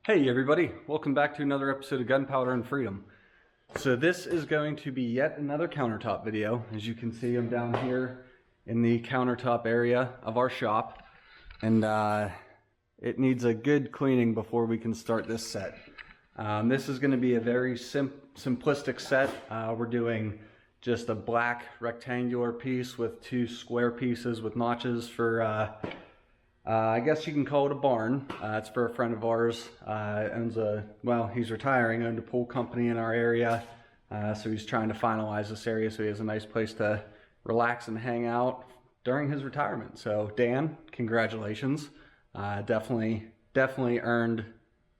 Hey everybody, welcome back to another episode of Gunpowder and Freedom. So this is going to be yet another countertop video. As you can see, I'm down here in the countertop area of our shop, and it needs a good cleaning before we can start this set. This is going to be a very simplistic set. We're doing just a black rectangular piece with two square pieces with notches for I guess you can call it a barn. It's for a friend of ours. He's retiring, owned a pool company in our area. So he's trying to finalize this area so he has a nice place to relax and hang out during his retirement. So Dan, congratulations. Definitely earned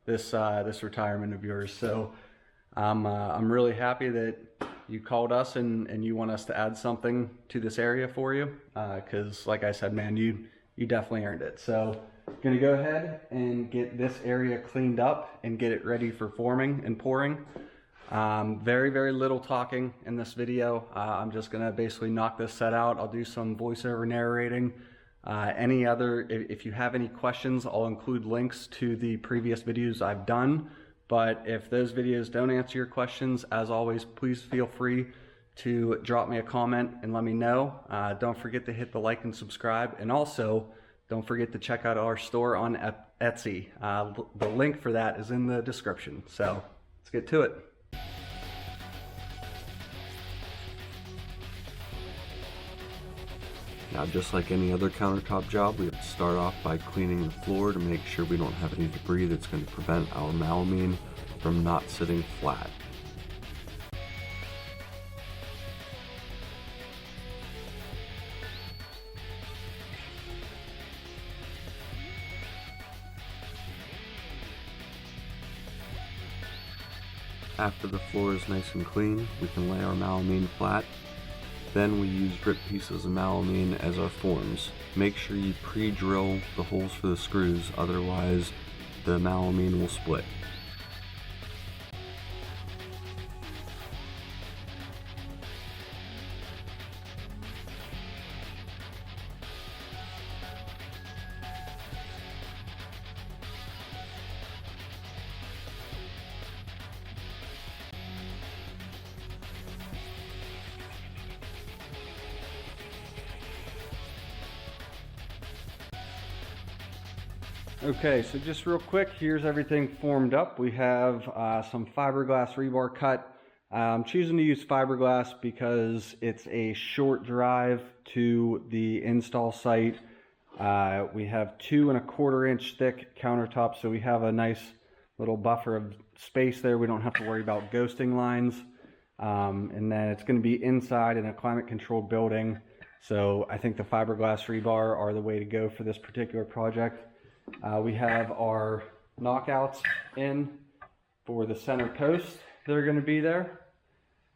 this retirement of yours. So I'm really happy that you called us and you want us to add something to this area for you. Because like I said, man, you definitely earned it. So I'm gonna go ahead and get this area cleaned up and get it ready for forming and pouring. Very little talking in this video. I'm just gonna basically knock this set out. I'll do some voiceover narrating. If you have any questions, I'll include links to the previous videos I've done. But if those videos don't answer your questions, as always, please feel free to drop me a comment and let me know. Don't forget to hit the like and subscribe, and also don't forget to check out our store on Etsy. The link for that is in the description. So let's get to it. Now, just like any other countertop job, we have to start off by cleaning the floor to make sure we don't have any debris that's going to prevent our melamine from not sitting flat. After the floor is nice and clean, we can lay our melamine flat. Then we use drip pieces of melamine as our forms. Make sure you pre-drill the holes for the screws, otherwise the melamine will split. Okay, so just real quick, here's everything formed up. We have some fiberglass rebar cut. I'm choosing to use fiberglass because it's a short drive to the install site. We have 2 1/4 inch thick countertops, so we have a nice little buffer of space there. We don't have to worry about ghosting lines. And then it's going to be inside in a climate controlled building. So I think the fiberglass rebar are the way to go for this particular project. We have our knockouts in for the center posts that are going to be there.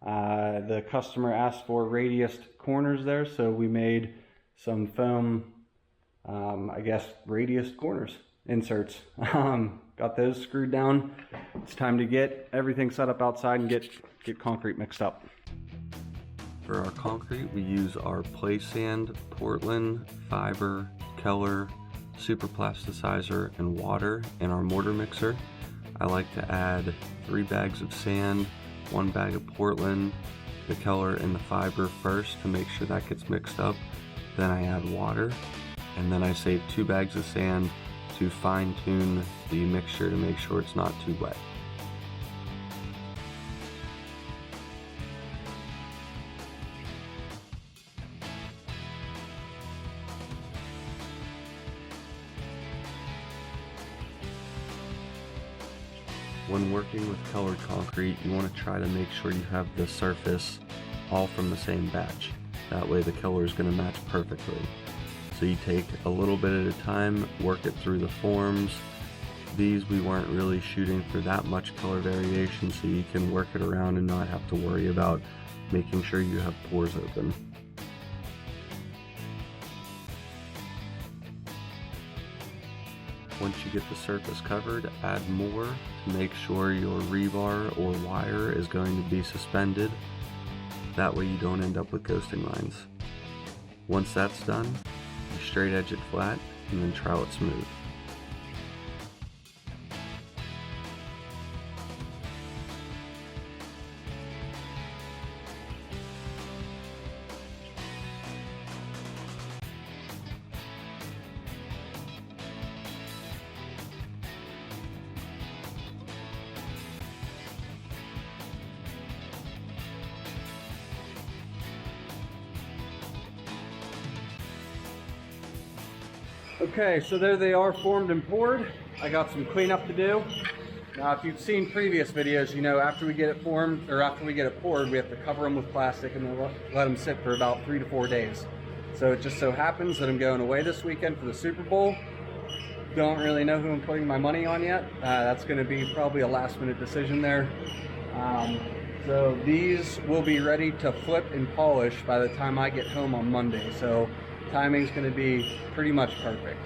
The customer asked for radiused corners there, so we made some foam, radiused corners inserts. Got those screwed down. It's time to get everything set up outside and get concrete mixed up. For our concrete, we use our play sand, Portland, fiber, Keller, super plasticizer, and water in our mortar mixer. I like to add 3 bags of sand, 1 bag of Portland, the Keller, and the fiber first to make sure that gets mixed up. Then I add water, and then I save 2 bags of sand to fine tune the mixture to make sure it's not too wet. When working with colored concrete, you want to try to make sure you have the surface all from the same batch. That way the color is going to match perfectly. So you take a little bit at a time, work it through the forms. These we weren't really shooting for that much color variation, so you can work it around and not have to worry about making sure you have pores open. Once you get the surface covered, add more to make sure your rebar or wire is going to be suspended. That way you don't end up with ghosting lines. Once that's done, you straight edge it flat and then trowel it smooth. Okay, so there they are, formed and poured. I got some cleanup to do. Now, if you've seen previous videos, you know after we get it formed, or after we get it poured, we have to cover them with plastic and then let them sit for about 3 to 4 days. So it just so happens that I'm going away this weekend for the Super Bowl. Don't really know who I'm putting my money on yet. That's going to be probably a last minute decision there. So these will be ready to flip and polish by the time I get home on Monday. So timing's going to be pretty much perfect.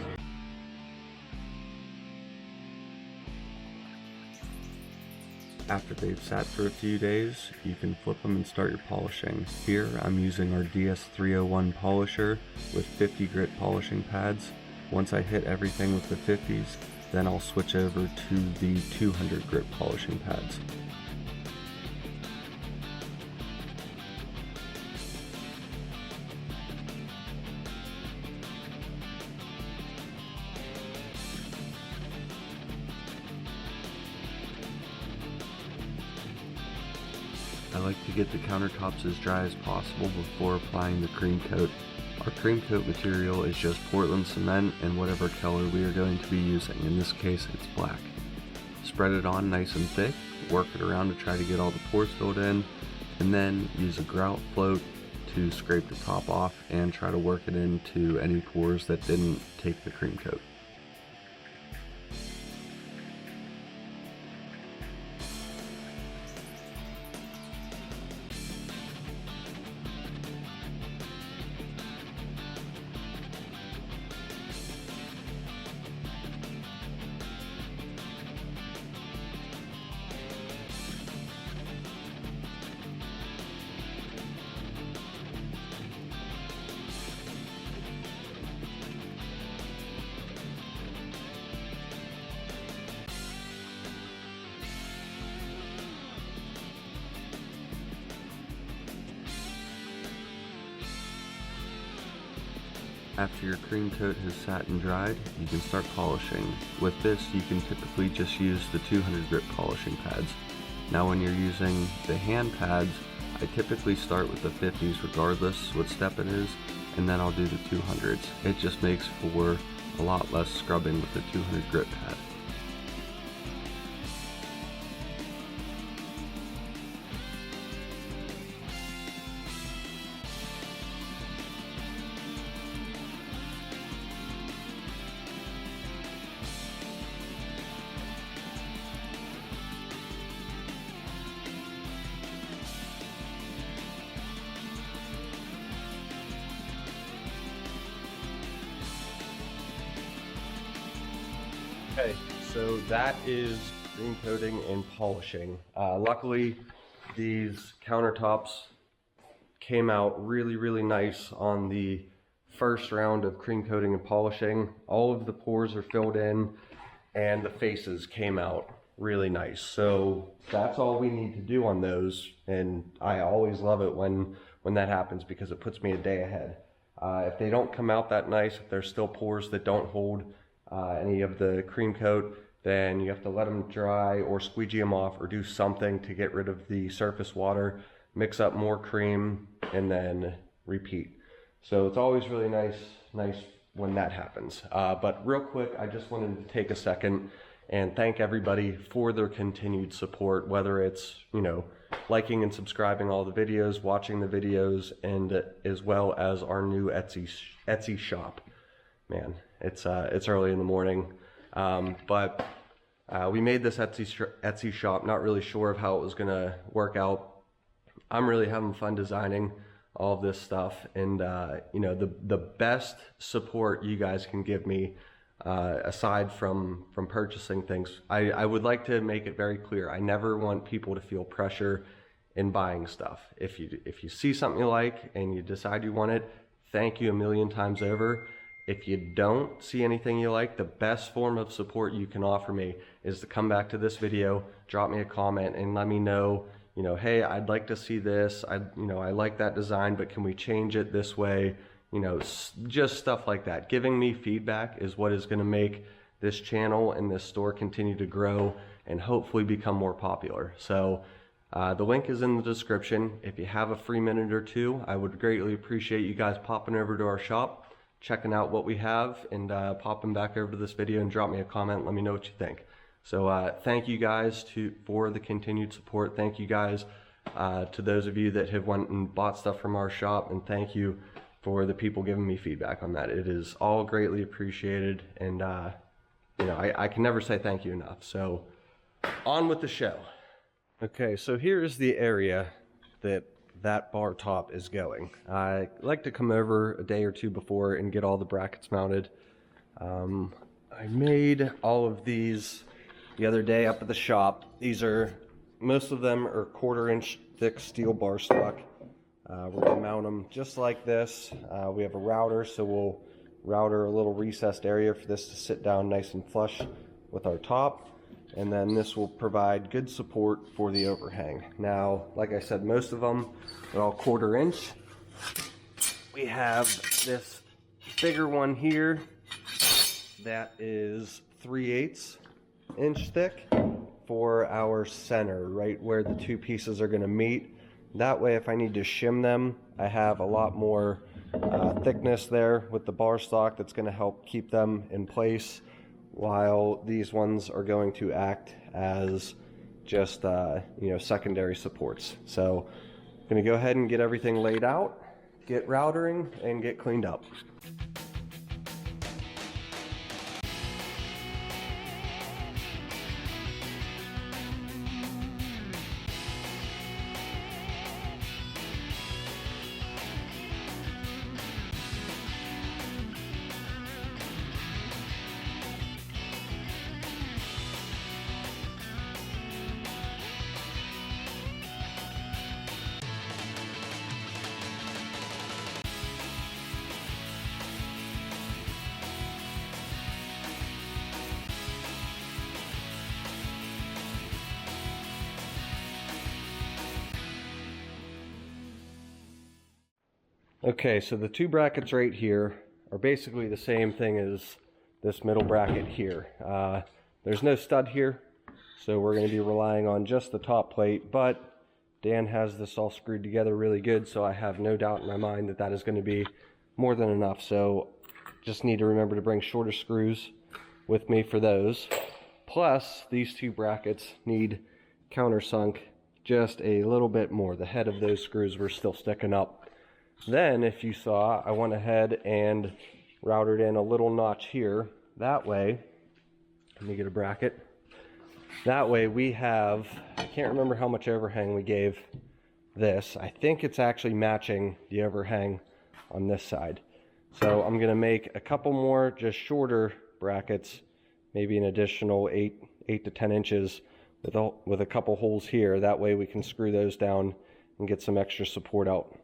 After they've sat for a few days, you can flip them and start your polishing. Here I'm using our DS301 polisher with 50 grit polishing pads. Once I hit everything with the 50s, then I'll switch over to the 200 grit polishing pads. I like to get the countertops as dry as possible before applying the cream coat. Our cream coat material is just Portland cement and whatever color we are going to be using. In this case, it's black. Spread it on nice and thick, work it around to try to get all the pores filled in, and then use a grout float to scrape the top off and try to work it into any pores that didn't take the cream coat. After your cream coat has sat and dried, you can start polishing. With this, you can typically just use the 200 grit polishing pads. Now when you're using the hand pads, I typically start with the 50s regardless what step it is, and then I'll do the 200s. It just makes for a lot less scrubbing with the 200 grit pad. Okay, so that is cream coating and polishing. Luckily, these countertops came out really nice on the first round of cream coating and polishing. All of the pores are filled in and the faces came out really nice. So that's all we need to do on those, and I always love it when that happens because it puts me a day ahead. If they don't come out that nice, if there's still pores that don't hold any of the cream coat, then you have to let them dry or squeegee them off or do something to get rid of the surface water, mix up more cream, and then repeat. So it's always really nice when that happens. But real quick, I just wanted to take a second and thank everybody for their continued support, whether it's, you know, liking and subscribing all the videos, watching the videos, and as well as our new Etsy shop. Man, it's early in the morning, but we made this Etsy shop, not really sure of how it was gonna work out. I'm really having fun designing all of this stuff, and you know, the best support you guys can give me, aside from purchasing things, I would like to make it very clear, I never want people to feel pressure in buying stuff. If you see something you like and you decide you want it, thank you a million times over. If you don't see anything you like, the best form of support you can offer me is to come back to this video, drop me a comment, and let me know, you know, hey, I'd like to see this. I like that design, but can we change it this way? You know, just stuff like that. Giving me feedback is what is going to make this channel and this store continue to grow and hopefully become more popular. So the link is in the description. If you have a free minute or two, I would greatly appreciate you guys popping over to our shop, checking out what we have and popping back over to this video and drop me a comment. Let me know what you think. So thank you guys for the continued support. Thank you guys to those of you that have went and bought stuff from our shop, and thank you for the people giving me feedback on that. It is all greatly appreciated, and you know, I can never say thank you enough. So on with the show. Okay, so here is the area that bar top is going. I like to come over a day or two before and get all the brackets mounted. I made all of these the other day up at the shop. Most of them are 1/4 inch thick steel bar stock. We're gonna mount them just like this. We have a router, so we'll router a little recessed area for this to sit down nice and flush with our top. And then this will provide good support for the overhang. Now, like I said, most of them are all 1/4 inch. We have this bigger one here that is 3/8 inch thick for our center, right where the two pieces are going to meet. That way, if I need to shim them, I have a lot more thickness there with the bar stock that's going to help keep them in place, while these ones are going to act as just you know, secondary supports. So I'm going to go ahead and get everything laid out, get routering, and get cleaned up. Okay, so the two brackets right here are basically the same thing as this middle bracket here. There's no stud here, so we're going to be relying on just the top plate, but Dan has this all screwed together really good, so I have no doubt in my mind that that is going to be more than enough. So just need to remember to bring shorter screws with me for those. Plus, these two brackets need countersunk just a little bit more. The head of those screws were still sticking up. Then, if you saw, I went ahead and routed in a little notch here. That way, let me get a bracket. That way we have, I can't remember how much overhang we gave this. I think it's actually matching the overhang on this side. So I'm going to make a couple more just shorter brackets, maybe an additional 8 to 10 inches with a couple holes here. That way we can screw those down and get some extra support out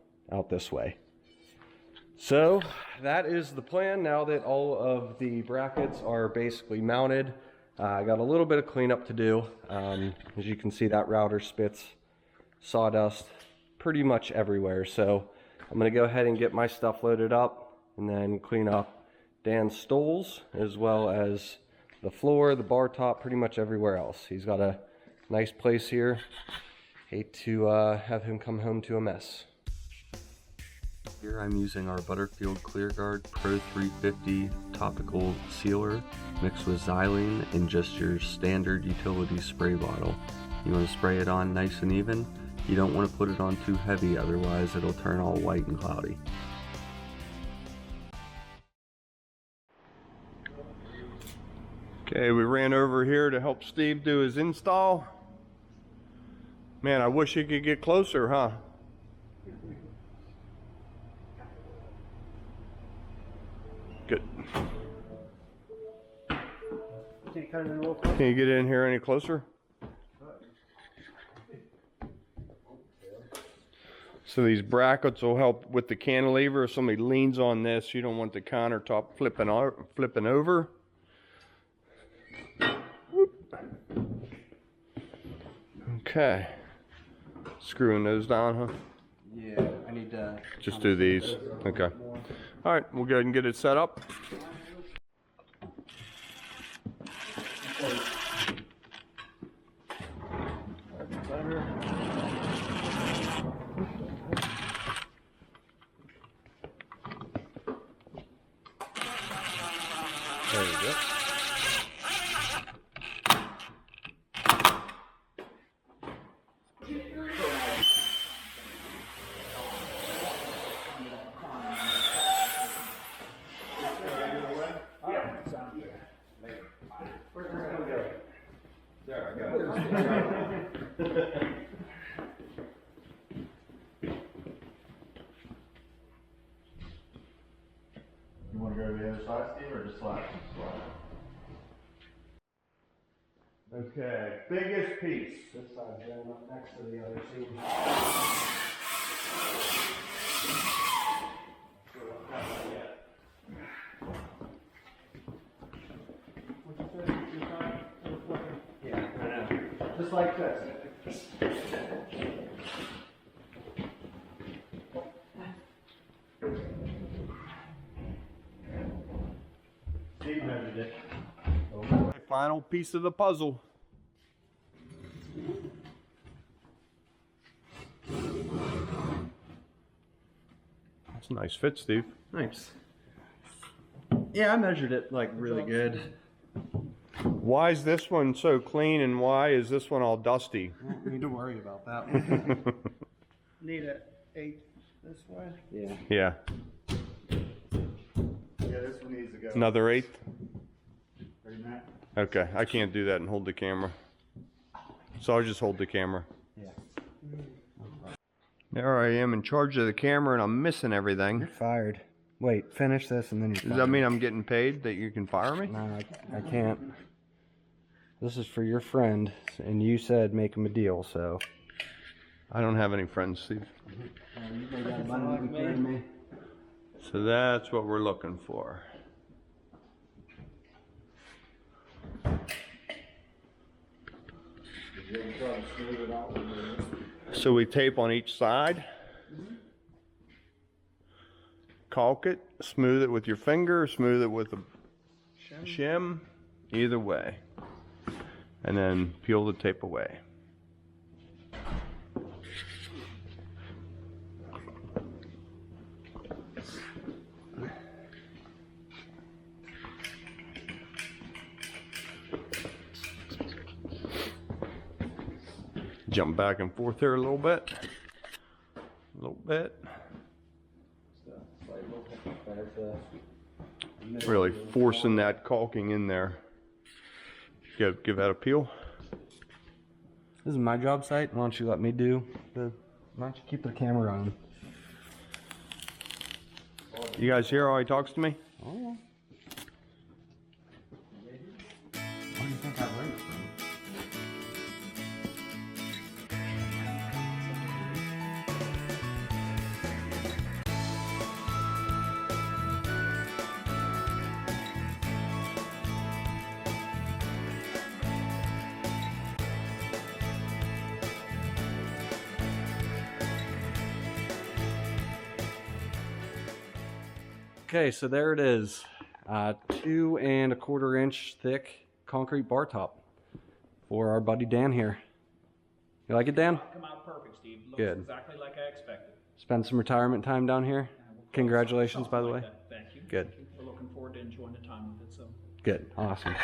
this way. So that is the plan now that all of the brackets are basically mounted. I got a little bit of cleanup to do. As you can see, that router spits sawdust pretty much everywhere. So I'm going to go ahead and get my stuff loaded up and then clean up Dan's stoles as well as the floor, the bar top, pretty much everywhere else. He's got a nice place here. Hate to have him come home to a mess. Here I'm using our Butterfield ClearGuard Pro 350 topical sealer mixed with xylene in just your standard utility spray bottle. You want to spray it on nice and even. You don't want to put it on too heavy, otherwise it'll turn all white and cloudy. Okay, we ran over here to help Steve do his install. Man, I wish he could get closer, huh? Good. Can you get in here any closer? So these brackets will help with the cantilever. If somebody leans on this, you don't want the countertop flipping over. Okay. Screwing those down, huh? Yeah, I need to Just do these. Okay. All right, we'll go ahead and get it set up. There you go. You want to go to the other side, Steve, or just slide? Okay, biggest piece. This side going up next to the other seam. Yeah, I know. Just like this. Steve measured it. Final piece of the puzzle. That's a nice fit, Steve. Nice. Yeah, I measured it like really good. Why is this one so clean and why is this one all dusty? Don't need to worry about that one. Need an 8 this way. Yeah. Yeah, Yeah, this one needs to go. another 1/8. Ready, Matt? Okay, I can't do that and hold the camera. So I'll just hold the camera. Yeah. There I am in charge of the camera and I'm missing everything. You're fired. Wait, finish this and then you're fired. Does that mean I'm getting paid that you can fire me? No, I can't. This is for your friend, and you said make him a deal, so. I don't have any friends, Steve. You got abundantly me. So that's what we're looking for. So we tape on each side, caulk it, smooth it with your finger, smooth it with a shim, either way, and then peel the tape away. Jump back and forth here a little bit. Really forcing that caulking in there. Give that a peel. This is my job site. Why don't you let me do the? Why don't you keep the camera on? You guys hear how he talks to me? Oh yeah. Where do you think I learned it from? Okay, so there it is. 2 1/4 inch thick concrete bar top for our buddy Dan here. You like it, Dan? Come out perfect, Steve. Looks Good. exactly like I expected. Spend some retirement time down here. Congratulations, by the way. Something like that. Thank you. Good. We're looking forward to enjoying the time with it. So. Good. Awesome.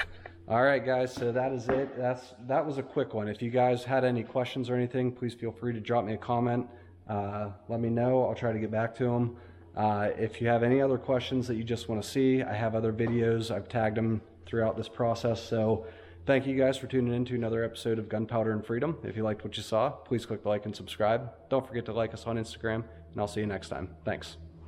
All right, guys. So that is it. That was a quick one. If you guys had any questions or anything, please feel free to drop me a comment. Let me know. I'll try to get back to them. If you have any other questions that you just want to see, I have other videos. I've tagged them throughout this process. So thank you guys for tuning in to another episode of Gunpowder and Freedom. If you liked what you saw, please click the like and subscribe. Don't forget to like us on Instagram, and I'll see you next time. Thanks.